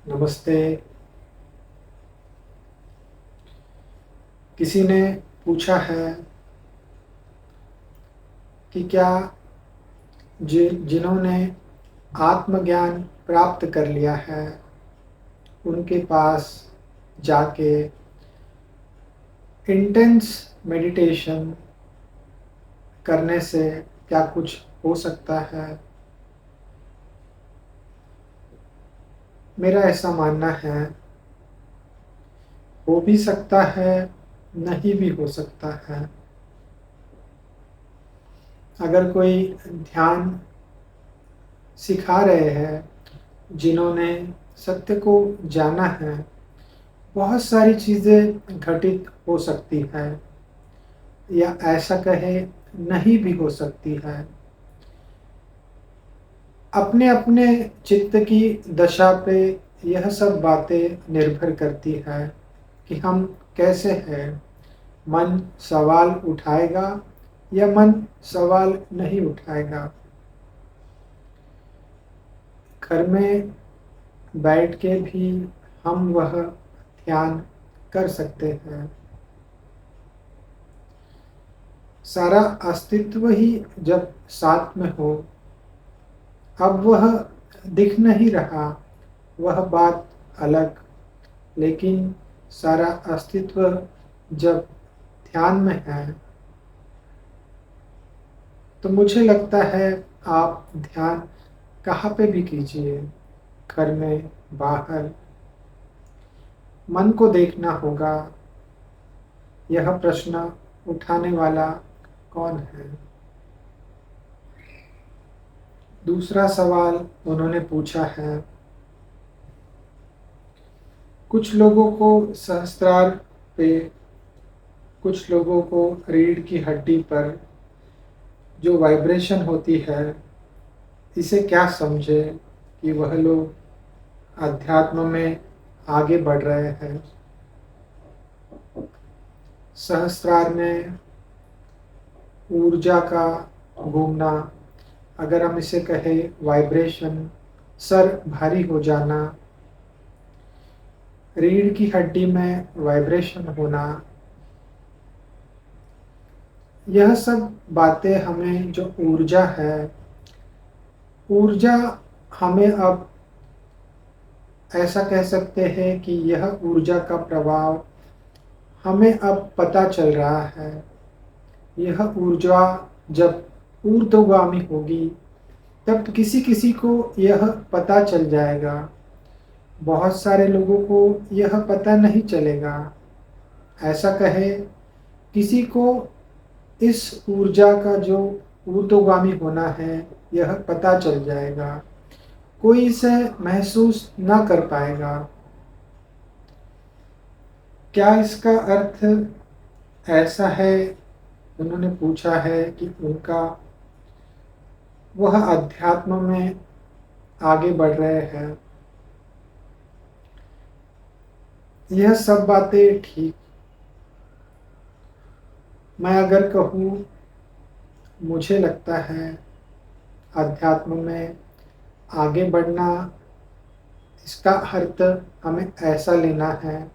नमस्ते। किसी ने पूछा है कि क्या जिन्होंने आत्मज्ञान प्राप्त कर लिया है, उनके पास जाके इंटेंस मेडिटेशन करने से क्या कुछ हो सकता है? मेरा ऐसा मानना है, हो भी सकता है, नहीं भी हो सकता है। अगर कोई ध्यान सिखा रहे हैं, जिन्होंने सत्य को जाना है, बहुत सारी चीज़ें घटित हो सकती है या ऐसा कहे नहीं भी हो सकती है। अपने अपने चित्त की दशा पे यह सब बातें निर्भर करती है कि हम कैसे हैं। मन सवाल उठाएगा या मन सवाल नहीं उठाएगा। घर में बैठ के भी हम वह ध्यान कर सकते हैं। सारा अस्तित्व ही जब साथ में हो, अब वह दिख नहीं रहा, वह बात अलग। लेकिन सारा अस्तित्व जब ध्यान में है, तो मुझे लगता है आप ध्यान कहाँ पे भी कीजिए, घर में, बाहर, मन को देखना होगा। यह प्रश्न उठाने वाला कौन है? दूसरा सवाल उन्होंने पूछा है, कुछ लोगों को सहस्त्रार पे, कुछ लोगों को रीढ़ की हड्डी पर जो वाइब्रेशन होती है, इसे क्या समझे कि वह लोग अध्यात्म में आगे बढ़ रहे हैं। सहस्त्रार में ऊर्जा का घूमना, अगर हम इसे कहें वाइब्रेशन, सर भारी हो जाना, रीढ़ की हड्डी में वाइब्रेशन होना, यह सब बातें हमें जो ऊर्जा है, ऊर्जा हमें अब ऐसा कह सकते हैं कि यह ऊर्जा का प्रभाव हमें अब पता चल रहा है। यह ऊर्जा जब ऊर्ध्वगामी होगी, तब किसी किसी को यह पता चल जाएगा। बहुत सारे लोगों को यह पता नहीं चलेगा। ऐसा कहे, किसी को इस ऊर्जा का जो ऊर्ध्वगामी होना है, यह पता चल जाएगा। कोई इसे महसूस ना कर पाएगा। क्या इसका अर्थ ऐसा है? उन्होंने पूछा है कि उनका वह अध्यात्म में आगे बढ़ रहे हैं। यह सब बातें ठीक। मैं अगर कहूँ, मुझे लगता है अध्यात्म में आगे बढ़ना, इसका अर्थ हमें ऐसा लेना है,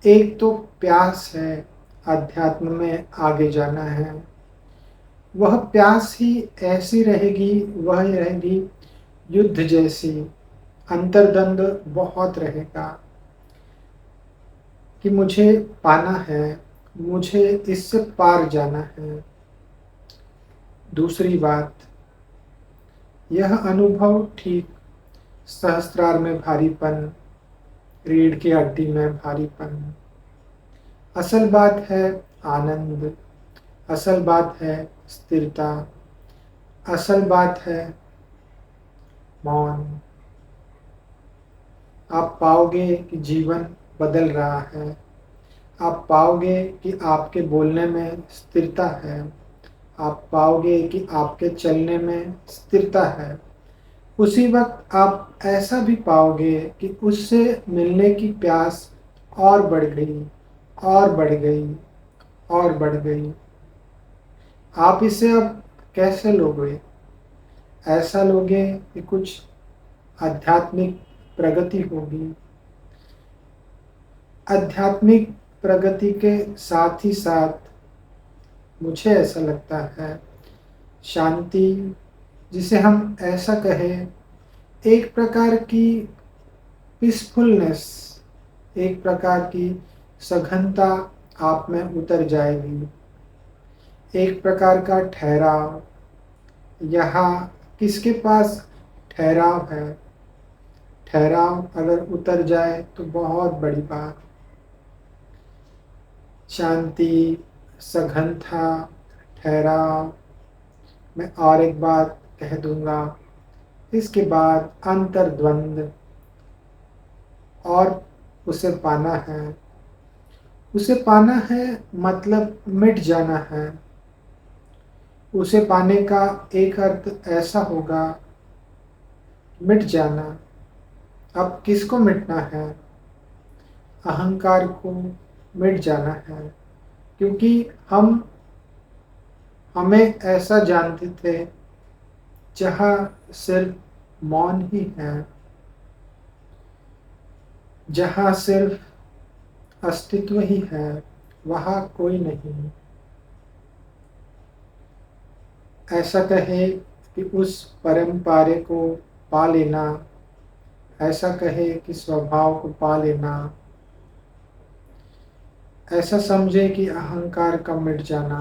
एक तो प्यास है, अध्यात्म में आगे जाना है। वह प्यास ही ऐसी रहेगी, वह रहेगी युद्ध जैसी, अंतर्द्वंद बहुत रहेगा कि मुझे पाना है, मुझे इससे पार जाना है। दूसरी बात, यह अनुभव ठीक सहस्त्रार में भारीपन, रीढ़ की हड्डी में भारीपन। असल बात है आनंद, असल बात है स्थिरता, असल बात है मौन। आप पाओगे कि जीवन बदल रहा है। आप पाओगे कि आपके बोलने में स्थिरता है। आप पाओगे कि आपके चलने में स्थिरता है। उसी वक्त आप ऐसा भी पाओगे कि उससे मिलने की प्यास और बढ़ गई, और बढ़ गई, और बढ़ गई। आप इसे अब कैसे लोगे? ऐसा लोगे कि कुछ आध्यात्मिक प्रगति होगी। आध्यात्मिक प्रगति के साथ ही साथ मुझे ऐसा लगता है शांति, जिसे हम ऐसा कहें, एक प्रकार की पीसफुलनेस, एक प्रकार की सघनता आप में उतर जाएगी। एक प्रकार का ठहराव। यहाँ किसके पास ठहराव है? ठहराव अगर उतर जाए तो बहुत बड़ी बात। शांति, सघनता, ठहराव। मैं और एक बात कह दूंगा, इसके बाद अंतर्द्वंद, और उसे पाना है। उसे पाना है मतलब मिट जाना है। उसे पाने का एक अर्थ ऐसा होगा, मिट जाना। अब किसको मिटना है? अहंकार को मिट जाना है, क्योंकि हम हमें ऐसा जानते थे जहाँ सिर्फ मौन ही है, जहाँ सिर्फ अस्तित्व ही है, वहाँ कोई नहीं। ऐसा कहे कि उस परम पारे को पा लेना, ऐसा कहे कि स्वभाव को पा लेना, ऐसा समझे कि अहंकार का मिट जाना,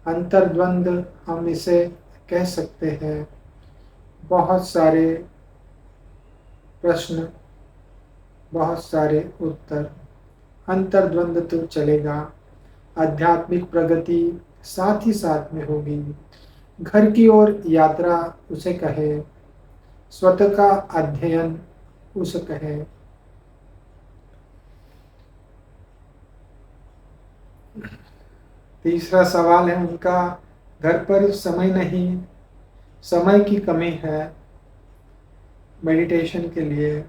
अंतर्द्वंद हम इसे कह सकते हैं। बहुत सारे प्रश्न, बहुत सारे उत्तर। अंतर्द्वंद तो चलेगा, आध्यात्मिक प्रगति साथ ही साथ में होगी। घर की ओर यात्रा उसे कहे, स्वतः का अध्ययन उसे कहे। तीसरा सवाल है उनका, घर पर समय नहीं, समय की कमी है मेडिटेशन के लिए।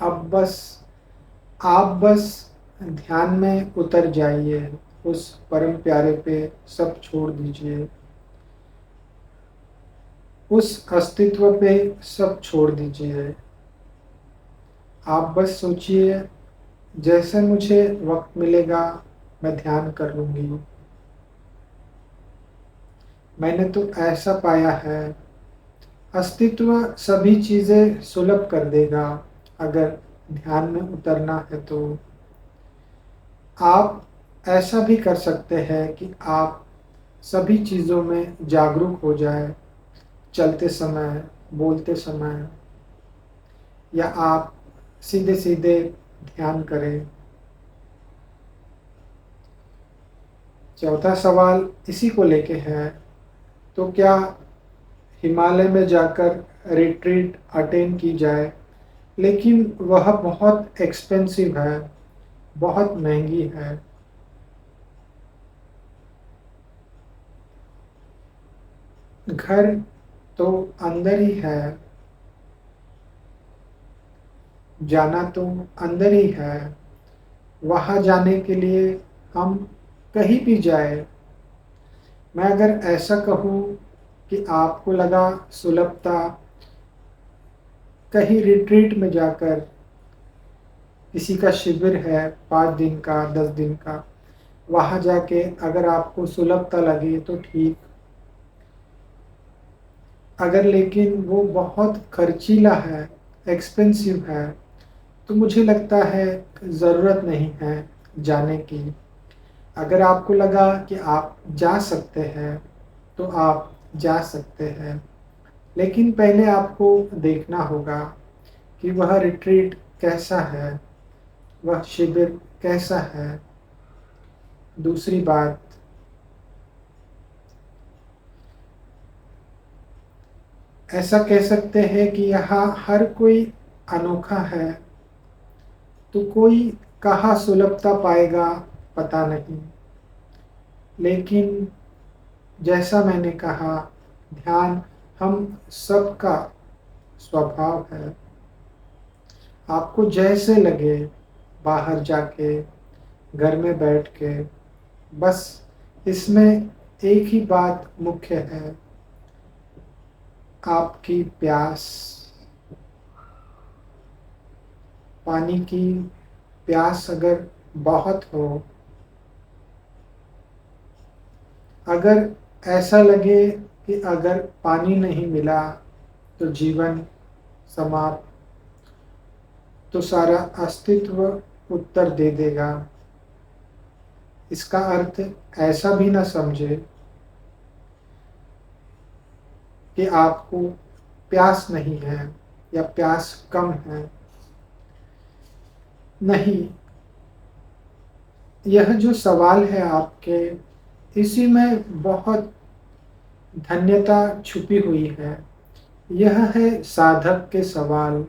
अब बस आप बस ध्यान में उतर जाइए, उस परम प्यारे पे सब छोड़ दीजिए, उस अस्तित्व पे सब छोड़ दीजिए। आप बस सोचिए, जैसे मुझे वक्त मिलेगा मैं ध्यान कर लूँगी। मैंने तो ऐसा पाया है, अस्तित्व सभी चीज़ें सुलभ कर देगा अगर ध्यान में उतरना है तो। आप ऐसा भी कर सकते हैं कि आप सभी चीज़ों में जागरूक हो जाए, चलते समय, बोलते समय, या आप सीधे सीधे ध्यान करें। चौथा सवाल इसी को लेके है, तो क्या हिमालय में जाकर रिट्रीट अटेन की जाए? लेकिन वह बहुत एक्सपेंसिव है, बहुत महंगी है। घर तो अंदर ही है, जाना तो अंदर ही है। वहाँ जाने के लिए हम कहीं भी जाए। मैं अगर ऐसा कहूँ कि आपको लगा सुलभता कहीं रिट्रीट में जाकर, किसी का शिविर है 5 दिन का, 10 दिन का, वहाँ जाके अगर आपको सुलभता लगे तो ठीक। अगर लेकिन वो बहुत खर्चीला है, एक्सपेंसिव है, तो मुझे लगता है ज़रूरत नहीं है जाने की। अगर आपको लगा कि आप जा सकते हैं तो आप जा सकते हैं, लेकिन पहले आपको देखना होगा कि वह रिट्रीट कैसा है, वह शिविर कैसा है। दूसरी बात, ऐसा कह सकते हैं कि यहाँ हर कोई अनोखा है, तो कोई कहाँ सुलभता पाएगा पता नहीं। लेकिन जैसा मैंने कहा, ध्यान हम सबका स्वभाव है। आपको जैसे लगे, बाहर जाके, घर में बैठ के, बस इसमें एक ही बात मुख्य है, आपकी प्यास। पानी की प्यास अगर बहुत हो, अगर ऐसा लगे कि अगर पानी नहीं मिला तो जीवन समाप्त, तो सारा अस्तित्व उत्तर दे देगा। इसका अर्थ ऐसा भी ना समझे कि आपको प्यास नहीं है या प्यास कम है। नहीं, यह जो सवाल है आपके, इसी में बहुत धन्यता छुपी हुई है। यह है साधक के सवाल।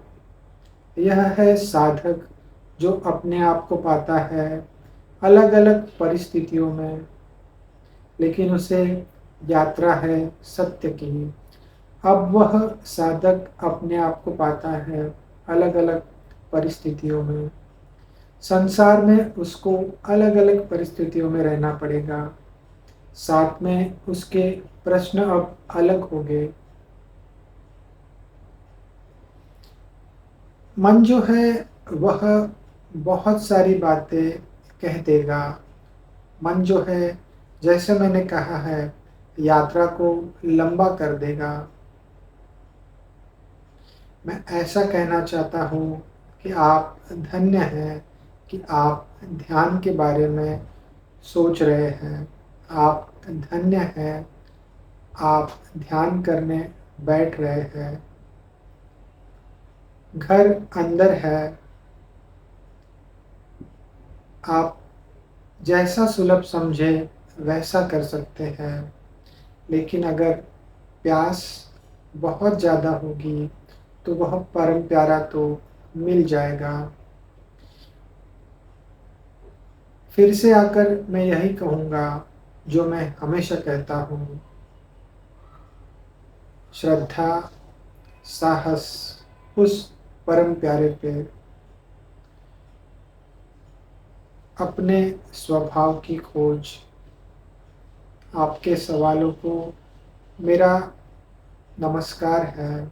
यह है साधक जो अपने आप को पाता है अलग अलग परिस्थितियों में, लेकिन उसे यात्रा है सत्य की। अब वह साधक अपने आप को पाता है अलग अलग परिस्थितियों में। संसार में उसको अलग अलग परिस्थितियों में रहना पड़ेगा। साथ में उसके प्रश्न अब अलग होंगे। मन जो है वह बहुत सारी बातें कह देगा। मन जो है, जैसे मैंने कहा है, यात्रा को लंबा कर देगा। मैं ऐसा कहना चाहता हूँ कि आप धन्य हैं कि आप ध्यान के बारे में सोच रहे हैं। आप धन्य हैं, आप ध्यान करने बैठ रहे हैं। घर अंदर है। आप जैसा सुलभ समझे वैसा कर सकते हैं, लेकिन अगर प्यास बहुत ज़्यादा होगी तो वह परम प्यारा तो मिल जाएगा। फिर से आकर मैं यही कहूँगा जो मैं हमेशा कहता हूँ। श्रद्धा, साहस उस परम प्यारे पे, अपने स्वभाव की खोज। आपके सवालों को मेरा नमस्कार है।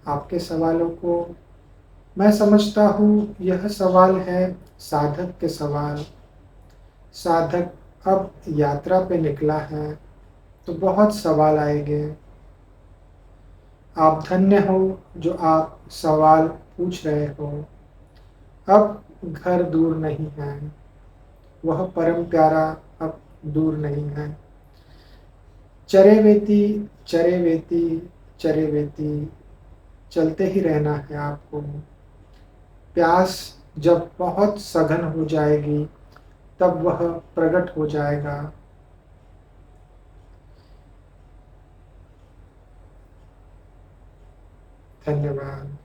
आपके सवालों को मैं समझता हूँ, यह सवाल है साधक के सवाल। साधक अब यात्रा पे निकला है तो बहुत सवाल आएंगे। आप धन्य हो जो आप सवाल पूछ रहे हो। अब घर दूर नहीं है, वह परम प्यारा अब दूर नहीं है। चरे वेती, चरे वेती, चरे वेती, चलते ही रहना है आपको। प्यास जब बहुत सघन हो जाएगी तब वह प्रकट हो जाएगा। धन्यवाद।